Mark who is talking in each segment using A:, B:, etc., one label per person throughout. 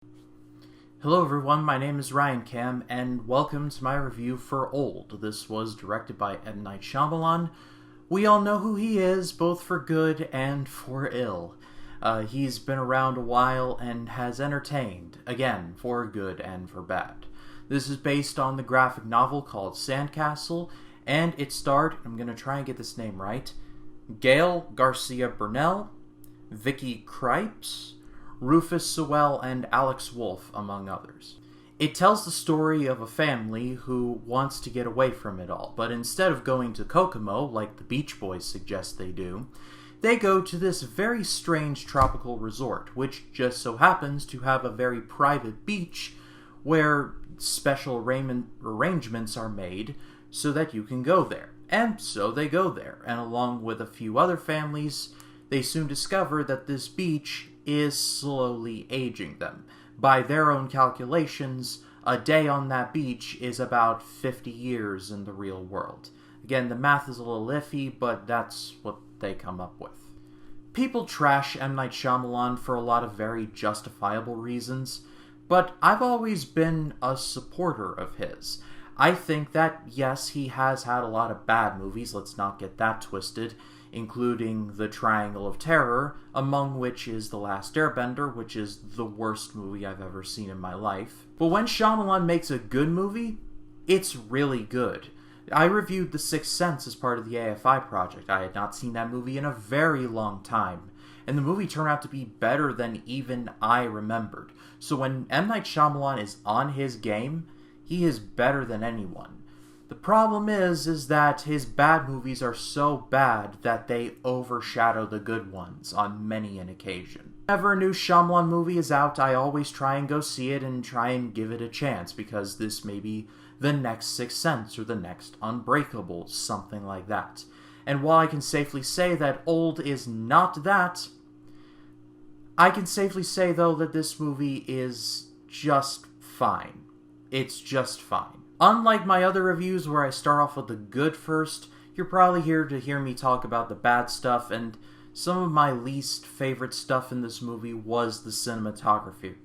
A: Hello everyone, my name is Ryan Cam, and welcome to my review for Old. This was directed by M. Night Shyamalan. We all know who he is, both for good and for ill. He's been around a while and has entertained, again, for good and for bad. This is based on the graphic novel called Sandcastle, and it starred, I'm going to try and get this name right, Gael Garcia Bernal, Vicky Krieps, Rufus Sewell, and Alex Wolff, among others. It tells the story of a family who wants to get away from it all, but instead of going to Kokomo, like the Beach Boys suggest they do, they go to this very strange tropical resort, which just so happens to have a very private beach where special arrangements are made so that you can go there. And so they go there, and along with a few other families, they soon discover that this beach is slowly aging them. By their own calculations, a day on that beach is about 50 years in the real world. Again, the math is a little iffy, but that's what they come up with. People trash M. Night Shyamalan for a lot of very justifiable reasons, but I've always been a supporter of his. I think that, yes, he has had a lot of bad movies, let's not get that twisted, including The Triangle of Terror, among which is The Last Airbender, which is the worst movie I've ever seen in my life. But when Shyamalan makes a good movie, it's really good. I reviewed The Sixth Sense as part of the AFI project. I had not seen that movie in a very long time, and the movie turned out to be better than even I remembered. So when M. Night Shyamalan is on his game, he is better than anyone. The problem is that his bad movies are so bad that they overshadow the good ones on many an occasion. Whenever a new Shyamalan movie is out, I always try and go see it and try and give it a chance, because this may be the next Sixth Sense or the next Unbreakable, something like that. And while I can safely say that Old is not that, I can safely say, though, that this movie is just fine. It's just fine. Unlike my other reviews where I start off with the good first, you're probably here to hear me talk about the bad stuff, and some of my least favorite stuff in this movie was the cinematography,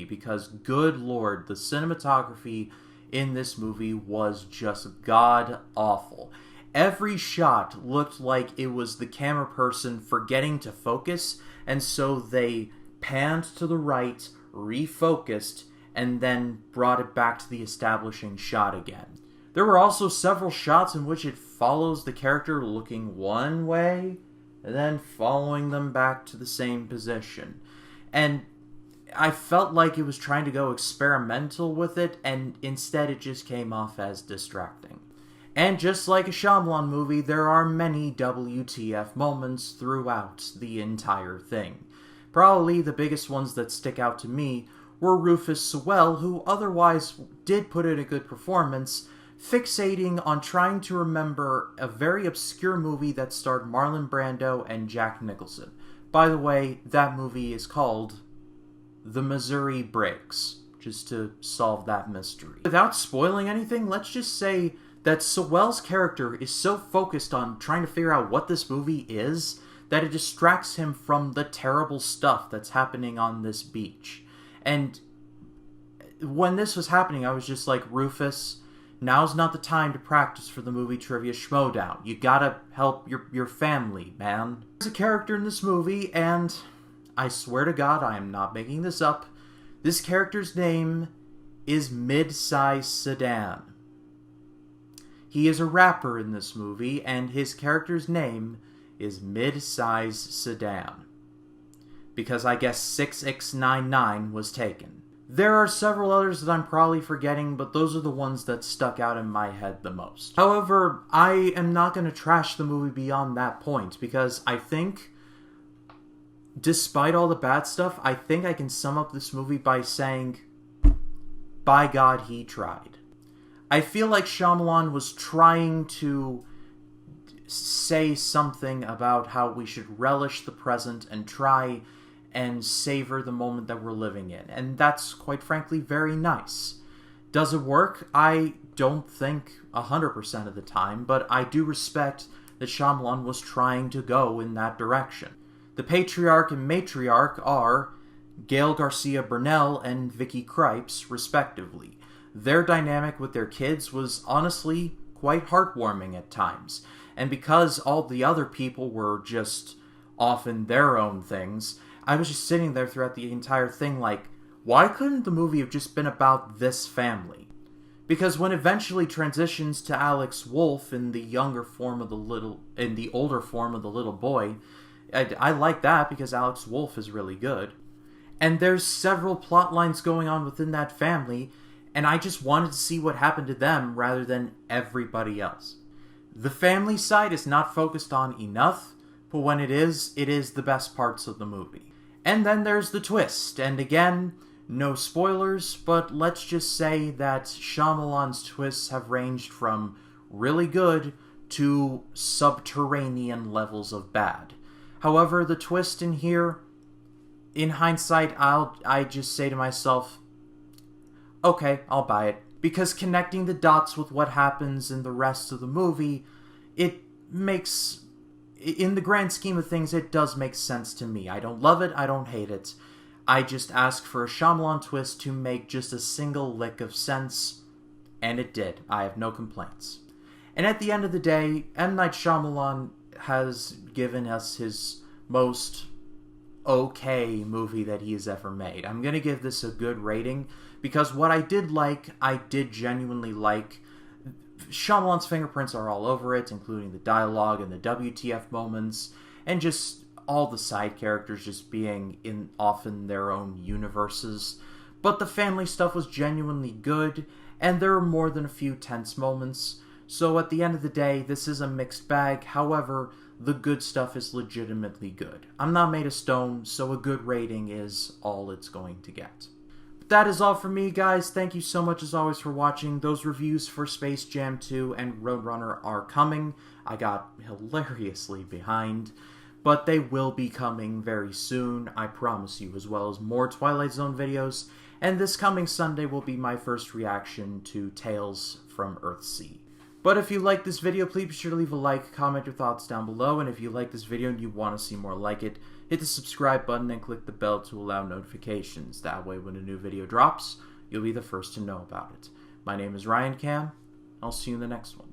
A: because good lord, the cinematography in this movie was just god-awful. Every shot looked like it was the camera person forgetting to focus, and so they panned to the right, refocused, and then brought it back to the establishing shot again. There were also several shots in which it follows the character looking one way, and then following them back to the same position. And I felt like it was trying to go experimental with it, and instead it just came off as distracting. And just like a Shyamalan movie, there are many WTF moments throughout the entire thing. Probably the biggest ones that stick out to me were Rufus Sewell, who otherwise did put in a good performance, fixating on trying to remember a very obscure movie that starred Marlon Brando and Jack Nicholson. By the way, that movie is called The Missouri Breaks, just to solve that mystery. Without spoiling anything, let's just say that Sewell's character is so focused on trying to figure out what this movie is that it distracts him from the terrible stuff that's happening on this beach. And when this was happening, I was just like, Rufus, now's not the time to practice for the movie Trivia Schmodown. You gotta help your family, man. There's a character in this movie, and I swear to God, I am not making this up. This character's name is Mid-Size Sedan. He is a rapper in this movie, and his character's name is Mid-Size Sedan, because I guess 6699 was taken. There are several others that I'm probably forgetting, but those are the ones that stuck out in my head the most. However, I am not going to trash the movie beyond that point, because I think, despite all the bad stuff, I think I can sum up this movie by saying, by God, he tried. I feel like Shyamalan was trying to say something about how we should relish the present and try and savor the moment that we're living in. And that's, quite frankly, very nice. Does it work? I don't think 100% of the time, but I do respect that Shyamalan was trying to go in that direction. The patriarch and matriarch are Gail Garcia Bernal and Vicky Krieps, respectively. Their dynamic with their kids was honestly quite heartwarming at times, and because all the other people were just off in their own things, I was just sitting there throughout the entire thing like, why couldn't the movie have just been about this family? Because when it eventually transitions to Alex Wolff in the older form of the little boy, I like that because Alex Wolff is really good. And there's several plot lines going on within that family, and I just wanted to see what happened to them rather than everybody else. The family side is not focused on enough, but when it is the best parts of the movie. And then there's the twist, and again, no spoilers, but let's just say that Shyamalan's twists have ranged from really good to subterranean levels of bad. However, the twist in here, in hindsight, I just say to myself, okay, I'll buy it. Because connecting the dots with what happens in the rest of the movie, it makes, in the grand scheme of things, it does make sense to me. I don't love it, I don't hate it. I just ask for a Shyamalan twist to make just a single lick of sense, and it did. I have no complaints. And at the end of the day, M. Night Shyamalan has given us his most okay movie that he has ever made. I'm going to give this a good rating, because what I did genuinely like. Shyamalan's fingerprints are all over it, including the dialogue and the WTF moments, and just all the side characters just being off in their own universes. But the family stuff was genuinely good, and there were more than a few tense moments. So at the end of the day, this is a mixed bag. However, the good stuff is legitimately good. I'm not made of stone, so a good rating is all it's going to get. But that is all from me, guys. Thank you so much as always for watching. Those reviews for Space Jam 2 and Roadrunner are coming. I got hilariously behind, but they will be coming very soon, I promise you, as well as more Twilight Zone videos. And this coming Sunday will be my first reaction to Tales from Earthsea. But if you like this video, please be sure to leave a like, comment your thoughts down below, and if you like this video and you want to see more like it, hit the subscribe button and click the bell to allow notifications. That way when a new video drops, you'll be the first to know about it. My name is Ryan Cam. I'll see you in the next one.